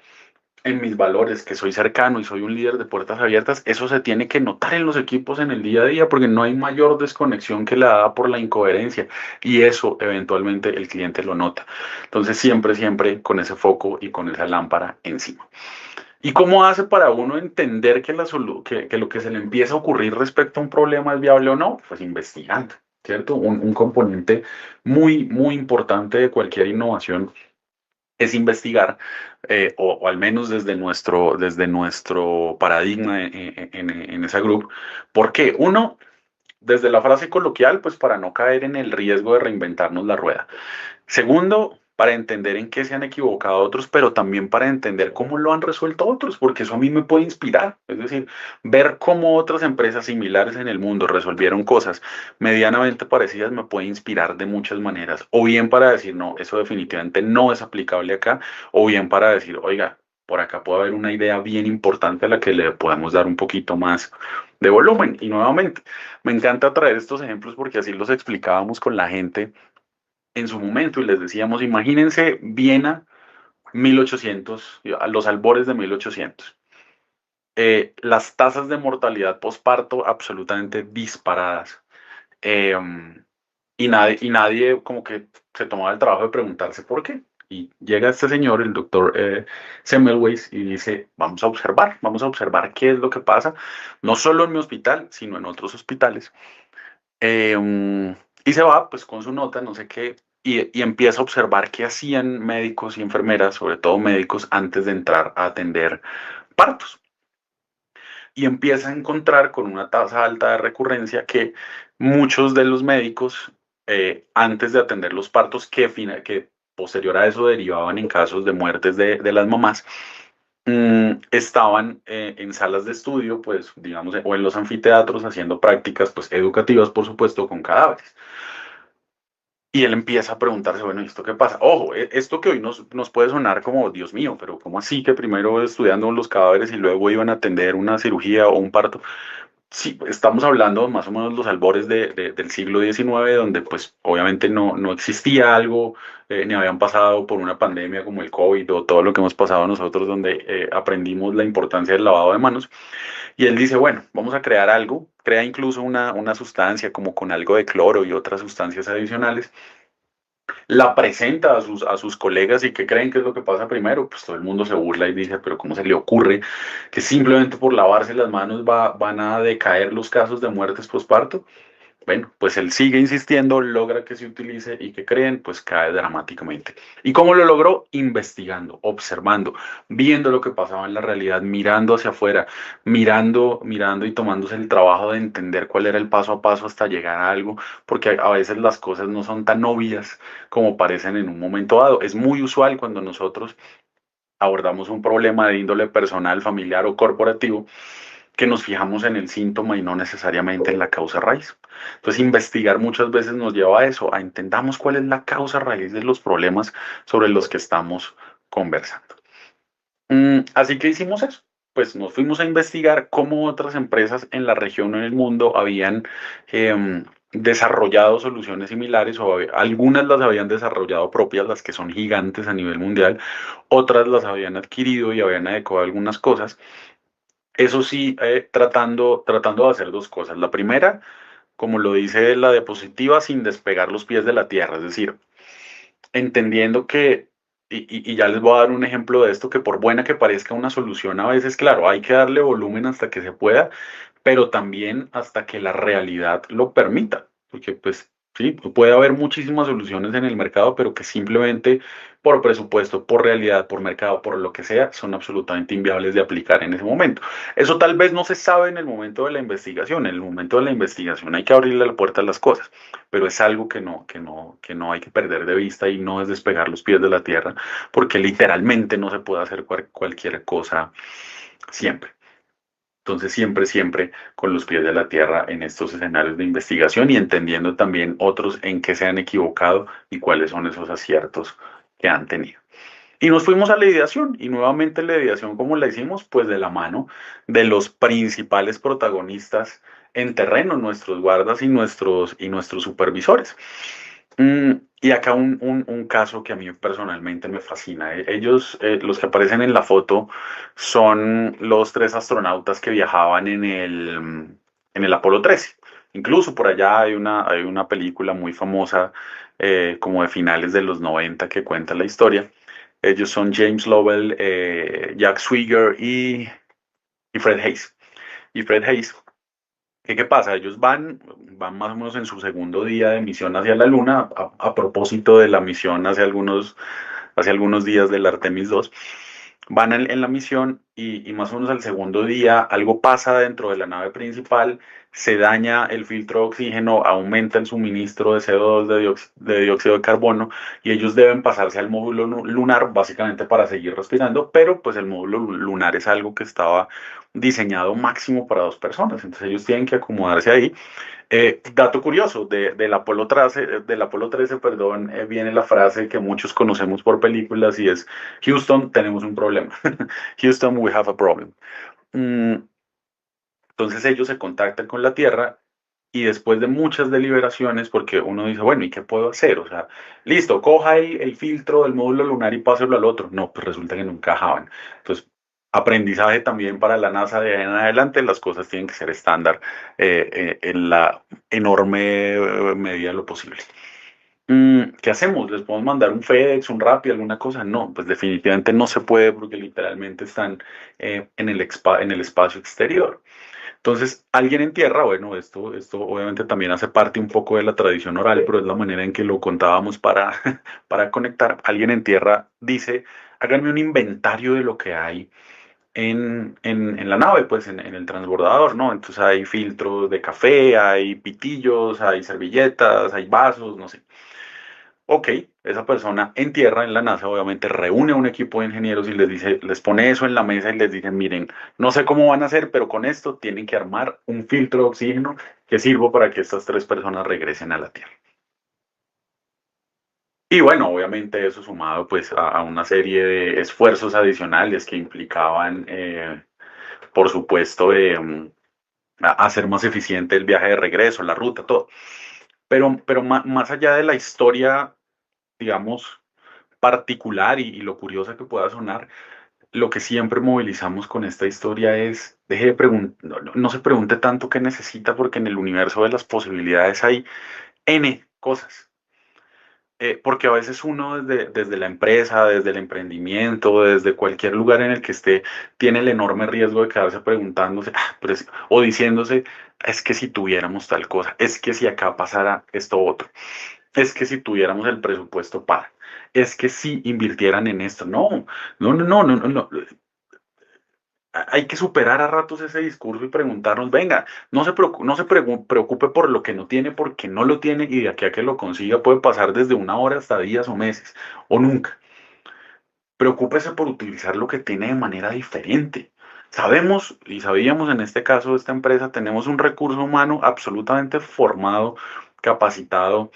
en mis valores, que soy cercano y soy un líder de puertas abiertas, eso se tiene que notar en los equipos en el día a día porque no hay mayor desconexión que la da por la incoherencia y eso eventualmente el cliente lo nota. Entonces siempre, siempre con ese foco y con esa lámpara encima. ¿Y cómo hace para uno entender que lo que se le empieza a ocurrir respecto a un problema es viable o no? Pues investigando, ¿cierto? Un componente muy, muy importante de cualquier innovación es investigar, o al menos desde nuestro paradigma en esa grupo. ¿Por qué? Uno, desde la frase coloquial, pues para no caer en el riesgo de reinventarnos la rueda. Segundo, para entender en qué se han equivocado otros, pero también para entender cómo lo han resuelto otros, porque eso a mí me puede inspirar. Es decir, ver cómo otras empresas similares en el mundo resolvieron cosas medianamente parecidas me puede inspirar de muchas maneras. O bien para decir, no, eso definitivamente no es aplicable acá, o bien para decir, oiga, por acá puede haber una idea bien importante a la que le podemos dar un poquito más de volumen. Y nuevamente, me encanta traer estos ejemplos porque así los explicábamos con la gente en su momento y les decíamos, imagínense Viena 1800, a los albores de 1800. Las tasas de mortalidad posparto absolutamente disparadas. Eh, y nadie como que se tomaba el trabajo de preguntarse por qué. Y llega este señor, el doctor Semmelweis, y dice, vamos a observar qué es lo que pasa, no solo en mi hospital, sino en otros hospitales. Y se va pues con su nota, no sé qué, y empieza a observar qué hacían médicos y enfermeras, sobre todo médicos, antes de entrar a atender partos. Y empieza a encontrar con una tasa alta de recurrencia que muchos de los médicos antes de atender los partos que posterior a eso derivaban en casos de muertes de las mamás, estaban en salas de estudio, pues digamos, o en los anfiteatros haciendo prácticas pues educativas, por supuesto, con cadáveres. Y él empieza a preguntarse, bueno, ¿y esto qué pasa? Ojo, esto que hoy nos puede sonar como, Dios mío, pero ¿cómo así que primero estudiando los cadáveres y luego iban a atender una cirugía o un parto? Sí, estamos hablando más o menos los albores del siglo XIX, donde pues obviamente no existía algo, ni habían pasado por una pandemia como el COVID o todo lo que hemos pasado nosotros, donde aprendimos la importancia del lavado de manos. Y él dice, bueno, vamos a crear algo, crea incluso una sustancia como con algo de cloro y otras sustancias adicionales, la presenta a sus colegas y ¿qué creen que es lo que pasa primero? Pues todo el mundo se burla y dice, pero ¿cómo se le ocurre que simplemente por lavarse las manos van a decaer los casos de muertes postparto? Bueno, pues él sigue insistiendo, logra que se utilice y que creen, pues cae dramáticamente. ¿Y cómo lo logró? Investigando, observando, viendo lo que pasaba en la realidad, mirando hacia afuera, mirando y tomándose el trabajo de entender cuál era el paso a paso hasta llegar a algo, porque a veces las cosas no son tan obvias como parecen en un momento dado. Es muy usual cuando nosotros abordamos un problema de índole personal, familiar o corporativo, que nos fijamos en el síntoma y no necesariamente en la causa raíz. Entonces, investigar muchas veces nos lleva a eso, a entendamos cuál es la causa raíz de los problemas sobre los que estamos conversando. Así que hicimos eso. Pues nos fuimos a investigar cómo otras empresas en la región o en el mundo habían desarrollado soluciones similares o algunas las habían desarrollado propias, las que son gigantes a nivel mundial, otras las habían adquirido y habían adecuado algunas cosas. Eso sí, tratando de hacer dos cosas. La primera, como lo dice la diapositiva, sin despegar los pies de la tierra, es decir, entendiendo que, y ya les voy a dar un ejemplo de esto, que por buena que parezca una solución, a veces, claro, hay que darle volumen hasta que se pueda, pero también hasta que la realidad lo permita, porque pues sí, puede haber muchísimas soluciones en el mercado, pero que simplemente por presupuesto, por realidad, por mercado, por lo que sea, son absolutamente inviables de aplicar en ese momento. Eso tal vez no se sabe en el momento de la investigación, en el momento de la investigación hay que abrirle la puerta a las cosas, pero es algo que no hay que perder de vista y no es despegar los pies de la tierra, porque literalmente no se puede hacer cualquier cosa siempre. Entonces, siempre con los pies de la tierra en estos escenarios de investigación y entendiendo también otros en qué se han equivocado y cuáles son esos aciertos que han tenido. Y nos fuimos a la ideación y nuevamente la ideación, ¿cómo la hicimos? Pues de la mano de los principales protagonistas en terreno, nuestros guardas y nuestros supervisores. Y acá un caso que a mí personalmente me fascina. Ellos, los que aparecen en la foto, son los tres astronautas que viajaban en el Apolo 13. Incluso por allá hay una película muy famosa, como de finales de los 90, que cuenta la historia. Ellos son James Lovell, Jack Swigert y Fred Hayes. Y Fred Hayes, ¿qué pasa? Ellos van más o menos en su segundo día de misión hacia la Luna, a propósito de la misión hace algunos días del Artemis 2. Van en la misión y más o menos al segundo día algo pasa dentro de la nave principal, se daña el filtro de oxígeno, aumenta el suministro de CO2, de dióxido de carbono, y ellos deben pasarse al módulo lunar básicamente para seguir respirando, pero pues el módulo lunar es algo que estaba diseñado máximo para dos personas, entonces ellos tienen que acomodarse ahí. Dato curioso, del Apolo 13, perdón, viene la frase que muchos conocemos por películas y es: Houston, tenemos un problema. Houston, we have a problem. Mm, entonces ellos se contactan con la Tierra y después de muchas deliberaciones, porque uno dice, bueno, ¿y qué puedo hacer? O sea, listo, coja el filtro del módulo lunar y páselo al otro. No, pues resulta que no encajaban. Entonces, aprendizaje también para la NASA de ahí en adelante, las cosas tienen que ser estándar, en la enorme medida de lo posible. ¿Qué hacemos? ¿Les podemos mandar un FedEx, un Rappi, alguna cosa? No, pues definitivamente no se puede porque literalmente están en el espacio exterior. Entonces, alguien en tierra, bueno, esto obviamente también hace parte un poco de la tradición oral, pero es la manera en que lo contábamos para, para conectar. Alguien en tierra dice, háganme un inventario de lo que hay en la nave, pues en el transbordador, ¿no? Entonces hay filtros de café, hay pitillos, hay servilletas, hay vasos, no sé. Ok, esa persona en tierra, en la NASA, obviamente reúne a un equipo de ingenieros y les dice, les pone eso en la mesa y les dice, miren, no sé cómo van a hacer, pero con esto tienen que armar un filtro de oxígeno que sirva para que estas tres personas regresen a la Tierra. Y bueno, obviamente eso sumado pues a una serie de esfuerzos adicionales que implicaban, por supuesto, hacer más eficiente el viaje de regreso, la ruta, todo. Pero más allá de la historia, digamos, particular y lo curiosa que pueda sonar, lo que siempre movilizamos con esta historia es, deje de preguntar, no se pregunte tanto qué necesita porque en el universo de las posibilidades hay N cosas. Porque a veces uno desde la empresa, desde el emprendimiento, desde cualquier lugar en el que esté, tiene el enorme riesgo de quedarse preguntándose o diciéndose, es que si tuviéramos tal cosa, es que si acá pasara esto otro, es que si tuviéramos el presupuesto para, es que si invirtieran en esto. No, no, no, no, no, no, no. Hay que superar a ratos ese discurso y preguntarnos, venga, no se preocupe por lo que no tiene porque no lo tiene y de aquí a que lo consiga puede pasar desde una hora hasta días o meses o nunca. Preocúpese por utilizar lo que tiene de manera diferente. Sabemos y sabíamos en este caso de esta empresa, tenemos un recurso humano absolutamente formado, capacitado,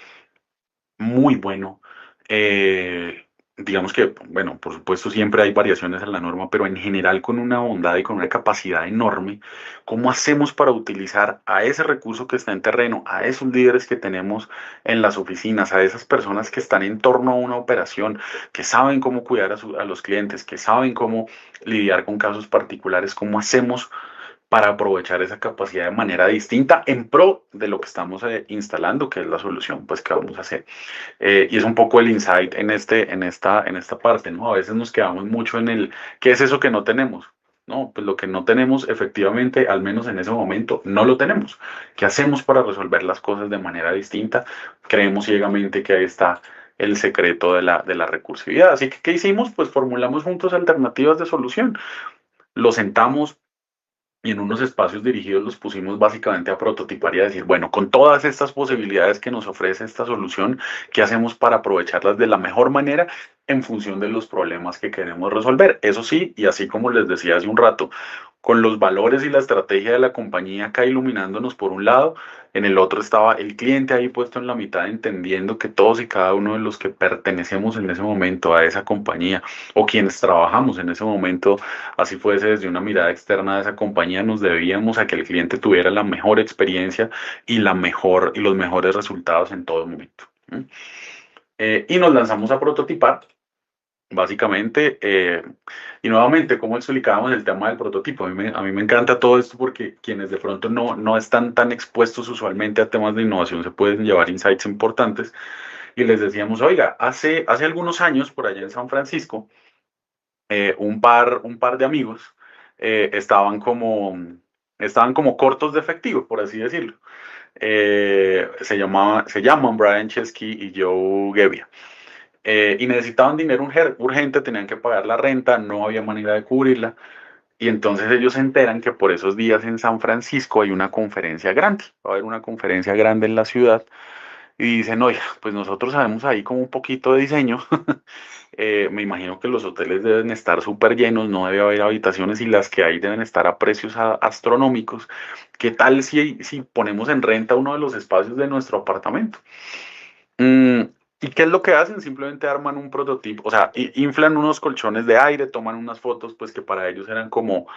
muy bueno. Eh, digamos que, bueno, por supuesto siempre hay variaciones en la norma, pero en general con una bondad y con una capacidad enorme, ¿cómo hacemos para utilizar a ese recurso que está en terreno, a esos líderes que tenemos en las oficinas, a esas personas que están en torno a una operación, que saben cómo cuidar a los clientes, que saben cómo lidiar con casos particulares, cómo hacemos para aprovechar esa capacidad de manera distinta en pro de lo que estamos instalando, que es la solución pues que vamos a hacer? Y es un poco el insight en esta parte, ¿no? A veces nos quedamos mucho en el, ¿qué es eso que no tenemos? No, pues lo que no tenemos efectivamente, al menos en ese momento, no lo tenemos. ¿Qué hacemos para resolver las cosas de manera distinta? Creemos ciegamente que ahí está el secreto de la recursividad. Así que, ¿qué hicimos? Pues formulamos juntos alternativas de solución. Lo sentamos y en unos espacios dirigidos los pusimos básicamente a prototipar y a decir, bueno, con todas estas posibilidades que nos ofrece esta solución, ¿qué hacemos para aprovecharlas de la mejor manera en función de los problemas que queremos resolver? Eso sí, y así como les decía hace un rato, con los valores y la estrategia de la compañía acá iluminándonos por un lado, en el otro estaba el cliente ahí puesto en la mitad, entendiendo que todos y cada uno de los que pertenecemos en ese momento a esa compañía o quienes trabajamos en ese momento, así fuese desde una mirada externa de esa compañía, nos debíamos a que el cliente tuviera la mejor experiencia y los mejores resultados en todo momento. ¿Mm? Y nos lanzamos a prototipar, básicamente, y nuevamente, como explicábamos el tema del prototipo, a mí me encanta todo esto porque quienes de pronto no están tan expuestos usualmente a temas de innovación se pueden llevar insights importantes. Y les decíamos, oiga, hace algunos años, por allá en San Francisco, un par de amigos estaban como cortos de efectivo, por así decirlo. Se llaman Brian Chesky y Joe Gebbia. Y necesitaban dinero urgente, tenían que pagar la renta, no había manera de cubrirla. Y entonces ellos se enteran que por esos días en San Francisco hay una conferencia grande, va a haber una conferencia grande en la ciudad. Y dicen, oiga, pues nosotros sabemos ahí como un poquito de diseño. Me imagino que los hoteles deben estar súper llenos, no debe haber habitaciones y las que hay deben estar a precios astronómicos. ¿Qué tal si ponemos en renta uno de los espacios de nuestro apartamento? Mm, ¿Y qué es lo que hacen? Simplemente arman un prototipo, o sea, inflan unos colchones de aire, toman unas fotos, pues que para ellos eran como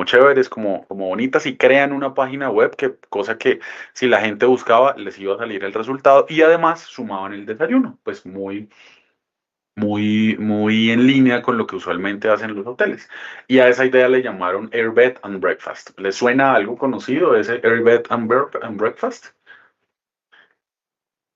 chéveres, como bonitas, y crean una página web, cosa que si la gente buscaba les iba a salir el resultado, y además sumaban el desayuno, pues muy, muy, muy en línea con lo que usualmente hacen los hoteles. Y a esa idea le llamaron Airbed and Breakfast. ¿Les suena algo conocido ese Airbed and Breakfast?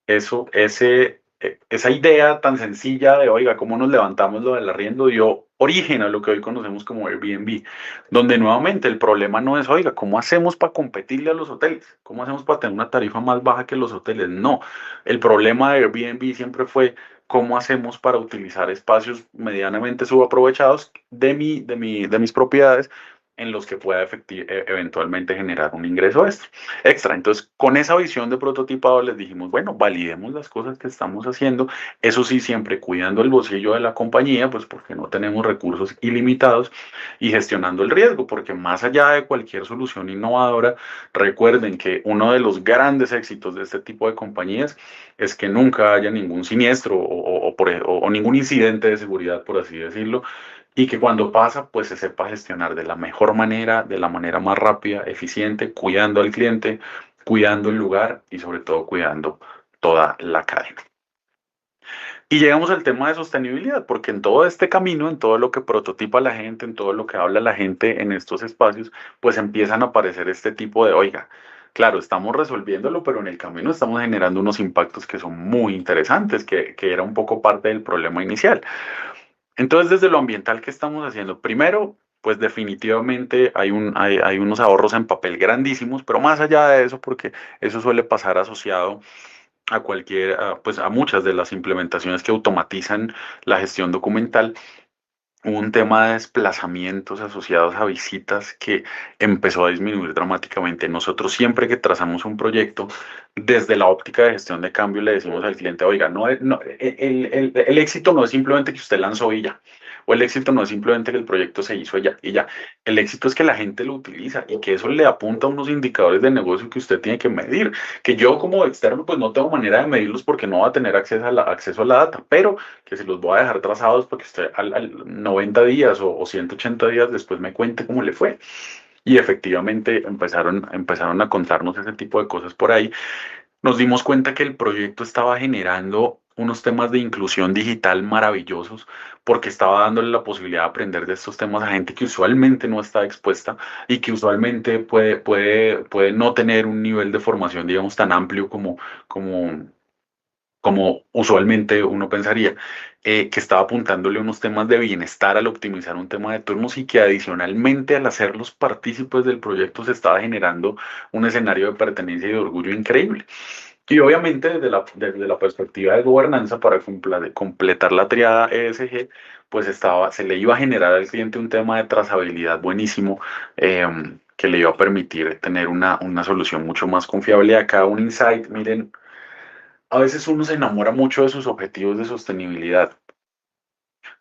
Esa idea tan sencilla de, oiga, cómo nos levantamos lo del arriendo dio origen a lo que hoy conocemos como Airbnb, donde nuevamente el problema no es, oiga, ¿cómo hacemos para competirle a los hoteles? ¿Cómo hacemos para tener una tarifa más baja que los hoteles? No, el problema de Airbnb siempre fue, cómo hacemos para utilizar espacios medianamente subaprovechados de mis propiedades en los que pueda eventualmente generar un ingreso extra. Entonces, con esa visión de prototipado les dijimos, bueno, validemos las cosas que estamos haciendo, eso sí, siempre cuidando el bolsillo de la compañía, pues porque no tenemos recursos ilimitados y gestionando el riesgo, porque más allá de cualquier solución innovadora, recuerden que uno de los grandes éxitos de este tipo de compañías es que nunca haya ningún siniestro o ningún incidente de seguridad, por así decirlo, y que cuando pasa, pues se sepa gestionar de la mejor manera, de la manera más rápida, eficiente, cuidando al cliente, cuidando el lugar y sobre todo cuidando toda la cadena. Y llegamos al tema de sostenibilidad, porque en todo este camino, en todo lo que prototipa la gente, en todo lo que habla la gente en estos espacios, pues empiezan a aparecer este tipo de, oiga, claro, estamos resolviéndolo, pero en el camino estamos generando unos impactos que son muy interesantes, que era un poco parte del problema inicial. Entonces, desde lo ambiental, ¿qué estamos haciendo? Primero, pues definitivamente hay unos ahorros en papel grandísimos, pero más allá de eso, porque eso suele pasar asociado a pues a muchas de las implementaciones que automatizan la gestión documental, hubo un tema de desplazamientos asociados a visitas que empezó a disminuir dramáticamente. Nosotros siempre que trazamos un proyecto, desde la óptica de gestión de cambio, le decimos al cliente, oiga, el éxito no es simplemente que usted lanzó y ya, o el éxito no es simplemente que el proyecto se hizo y ya. El éxito es que la gente lo utiliza y que eso le apunta a unos indicadores de negocio que usted tiene que medir, que yo como externo pues no tengo manera de medirlos porque no va a tener acceso a la data, pero que se los voy a dejar trazados porque usted al 90 días o 180 días después me cuente cómo le fue. Y efectivamente empezaron a contarnos ese tipo de cosas por ahí. Nos dimos cuenta que el proyecto estaba generando unos temas de inclusión digital maravillosos porque estaba dándole la posibilidad de aprender de estos temas a gente que usualmente no está expuesta y que usualmente puede no tener un nivel de formación, digamos, tan amplio como, como usualmente uno pensaría, que estaba apuntándole unos temas de bienestar al optimizar un tema de turnos y que adicionalmente al hacerlos partícipes del proyecto se estaba generando un escenario de pertenencia y de orgullo increíble. Y obviamente desde la perspectiva de gobernanza para completar la triada ESG, pues se le iba a generar al cliente un tema de trazabilidad buenísimo, que le iba a permitir tener una solución mucho más confiable. Acá un insight, miren, a veces uno se enamora mucho de sus objetivos de sostenibilidad,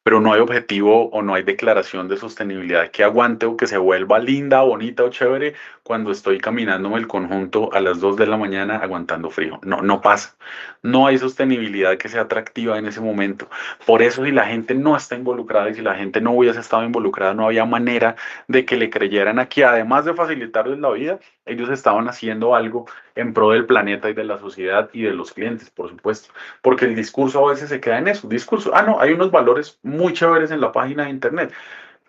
pero no hay objetivo o no hay declaración de sostenibilidad que aguante o que se vuelva linda, bonita o chévere cuando estoy caminándome el conjunto a las 2 de la mañana aguantando frío. No, no pasa. No hay sostenibilidad que sea atractiva en ese momento. Por eso si la gente no está involucrada y si la gente no hubiese estado involucrada, no había manera de que le creyeran a que además de facilitarles la vida, ellos estaban haciendo algo en pro del planeta y de la sociedad y de los clientes, por supuesto, porque el discurso a veces se queda en eso, discurso, no, hay unos valores muy chéveres en la página de internet,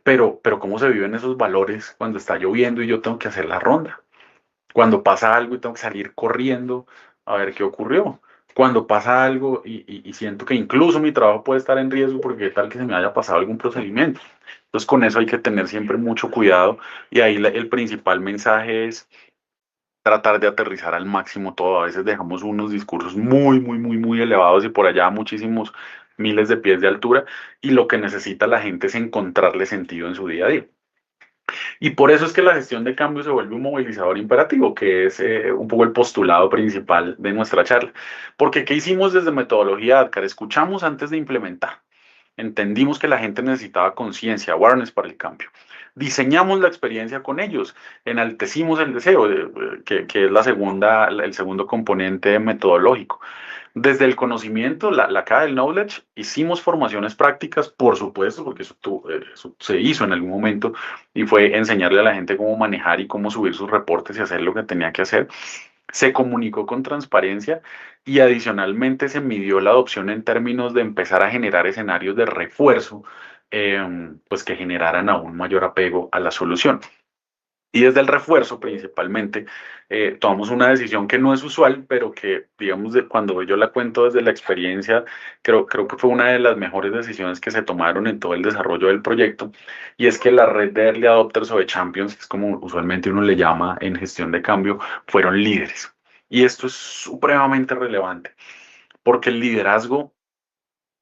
pero ¿cómo se viven esos valores cuando está lloviendo y yo tengo que hacer la ronda? Cuando pasa algo y tengo que salir corriendo a ver qué ocurrió. Cuando pasa algo y siento que incluso mi trabajo puede estar en riesgo porque tal que se me haya pasado algún procedimiento. Entonces con eso hay que tener siempre mucho cuidado y ahí el principal mensaje es tratar de aterrizar al máximo todo. A veces dejamos unos discursos muy elevados y por allá muchísimos miles de pies de altura y lo que necesita la gente es encontrarle sentido en su día a día. Y por eso es que la gestión de cambio se vuelve un movilizador imperativo, que es un poco el postulado principal de nuestra charla. Porque ¿qué hicimos desde metodología ADCAR? Escuchamos antes de implementar. Entendimos que la gente necesitaba conciencia, awareness para el cambio. Diseñamos la experiencia con ellos, enaltecimos el deseo, que es el segundo componente metodológico. Desde el conocimiento, la cara del knowledge, hicimos formaciones prácticas, por supuesto, porque eso se hizo en algún momento y fue enseñarle a la gente cómo manejar y cómo subir sus reportes y hacer lo que tenía que hacer. Se comunicó con transparencia y adicionalmente se midió la adopción en términos de empezar a generar escenarios de refuerzo, pues que generaran aún mayor apego a la solución. Y desde el refuerzo principalmente, tomamos una decisión que no es usual, pero que, digamos, cuando yo la cuento desde la experiencia, creo que fue una de las mejores decisiones que se tomaron en todo el desarrollo del proyecto, y es que la red de Early Adopters o de Champions, que es como usualmente uno le llama en gestión de cambio, fueron líderes. Y esto es supremamente relevante, porque el liderazgo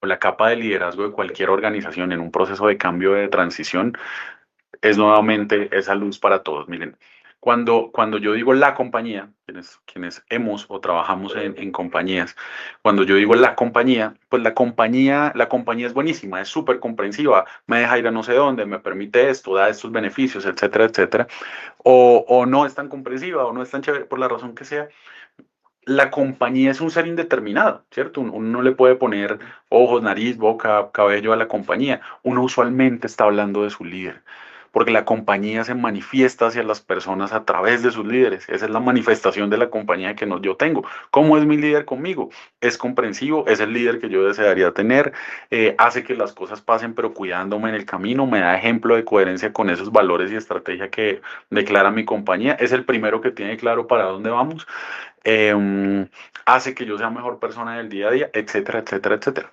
o la capa de liderazgo de cualquier organización en un proceso de cambio de transición es nuevamente esa luz para todos. Miren, cuando yo digo la compañía, quienes hemos o trabajamos en compañías, cuando yo digo la compañía, pues la compañía es buenísima, es súper comprensiva, me deja ir a no sé dónde, me permite esto, da estos beneficios, etcétera, etcétera. O no es tan comprensiva o no es tan chévere por la razón que sea. La compañía es un ser indeterminado, ¿cierto? Uno no le puede poner ojos, nariz, boca, cabello a la compañía. Uno usualmente está hablando de su líder, porque la compañía se manifiesta hacia las personas a través de sus líderes. Esa es la manifestación de la compañía que yo tengo. ¿Cómo es mi líder conmigo? Es comprensivo, es el líder que yo desearía tener, hace que las cosas pasen, pero cuidándome en el camino, me da ejemplo de coherencia con esos valores y estrategia que declara mi compañía. Es el primero que tiene claro para dónde vamos, hace que yo sea mejor persona del día a día, etcétera, etcétera, etcétera.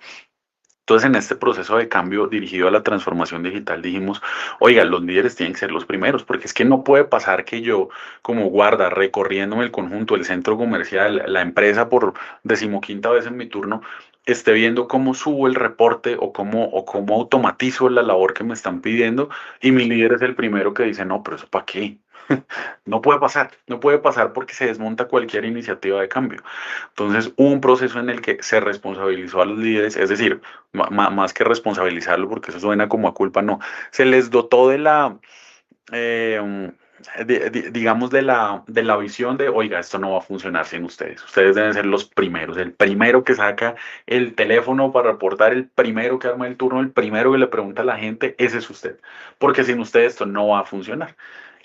Entonces, en este proceso de cambio dirigido a la transformación digital, dijimos, oiga, los líderes tienen que ser los primeros, porque es que no puede pasar que yo, como guarda, recorriéndome el conjunto, el centro comercial, la empresa por decimoquinta vez en mi turno, esté viendo cómo subo el reporte o cómo automatizo la labor que me están pidiendo, y mi líder es el primero que dice, no, pero eso ¿para qué? No puede pasar, no puede pasar porque se desmonta cualquier iniciativa de cambio. Entonces, hubo un proceso en el que se responsabilizó a los líderes, es decir, más que responsabilizarlo, porque eso suena como a culpa, no, se les dotó de la, eh, digamos, de la visión de, oiga, esto no va a funcionar sin ustedes. Ustedes deben ser los primeros, el primero que saca el teléfono para reportar, el primero que arma el turno, el primero que le pregunta a la gente, ese es usted, porque sin ustedes esto no va a funcionar.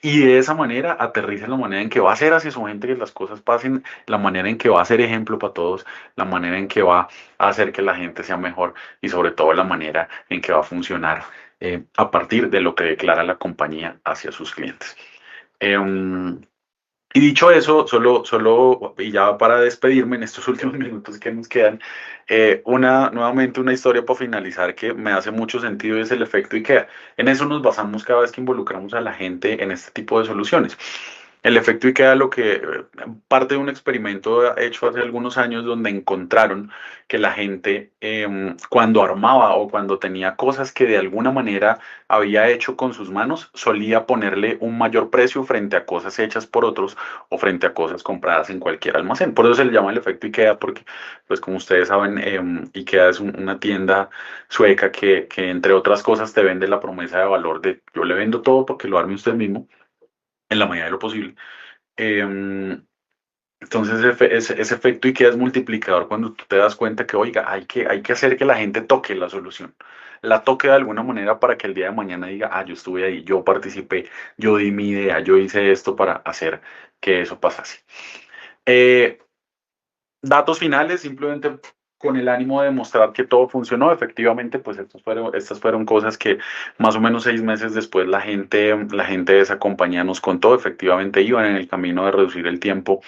Y de esa manera aterriza la manera en que va a ser hacia su gente que las cosas pasen, la manera en que va a ser ejemplo para todos, la manera en que va a hacer que la gente sea mejor y sobre todo la manera en que va a funcionar a partir de lo que declara la compañía hacia sus clientes. Em, y dicho eso, y ya para despedirme en estos últimos minutos que nos quedan, nuevamente una historia para finalizar que me hace mucho sentido y es el efecto IKEA. En eso nos basamos cada vez que involucramos a la gente en este tipo de soluciones. El efecto IKEA, parte de un experimento hecho hace algunos años donde encontraron que la gente cuando armaba o cuando tenía cosas que de alguna manera había hecho con sus manos, solía ponerle un mayor precio frente a cosas hechas por otros o frente a cosas compradas en cualquier almacén. Por eso se le llama el efecto IKEA, porque, pues como ustedes saben, IKEA es una tienda sueca que, entre otras cosas, te vende la promesa de valor de yo le vendo todo porque lo arme usted mismo en la medida de lo posible. Em, entonces, ese efecto IKEA es multiplicador cuando tú te das cuenta que, oiga, hay que hacer que la gente toque la solución. La toque de alguna manera para que el día de mañana diga, ah, yo estuve ahí, yo participé, yo di mi idea, yo hice esto para hacer que eso pasase. Eh, Datos finales, simplemente con el ánimo de demostrar que todo funcionó. Efectivamente, pues estas fueron cosas que más o menos 6 meses después la gente de esa compañía nos contó. Efectivamente, iban en el camino de reducir el tiempo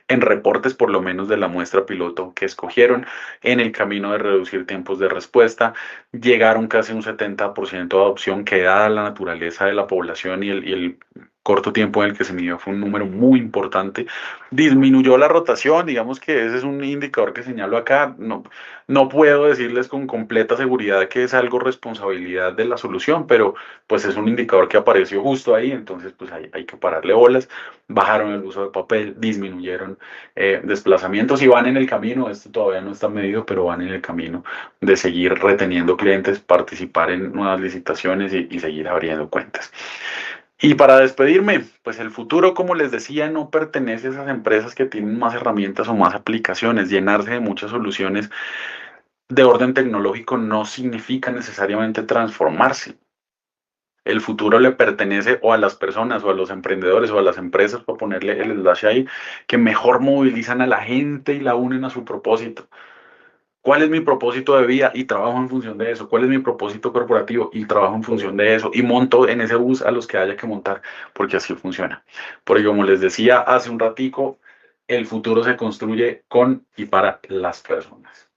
en reportes, por lo menos de la muestra piloto que escogieron, en el camino de reducir tiempos de respuesta. Llegaron casi a un 70% de adopción, que dada la naturaleza de la población y el corto tiempo en el que se midió fue un número muy importante. Disminuyó la rotación, digamos que ese es un indicador que señalo acá. No, no puedo decirles con completa seguridad que es algo responsabilidad de la solución, pero pues es un indicador que apareció justo ahí, entonces pues hay que pararle bolas. Bajaron el uso de papel, disminuyeron desplazamientos y van en el camino, esto todavía no está medido, pero van en el camino de seguir reteniendo clientes, participar en nuevas licitaciones y seguir abriendo cuentas. Y para despedirme, pues el futuro, como les decía, no pertenece a esas empresas que tienen más herramientas o más aplicaciones. Llenarse de muchas soluciones de orden tecnológico no significa necesariamente transformarse. El futuro le pertenece o a las personas o a los emprendedores o a las empresas, por ponerle el slash ahí, que mejor movilizan a la gente y la unen a su propósito. ¿Cuál es mi propósito de vida? Y trabajo en función de eso. ¿Cuál es mi propósito corporativo? Y trabajo en función de eso. Y monto en ese bus a los que haya que montar, porque así funciona. Porque como les decía hace un ratico, el futuro se construye con y para las personas.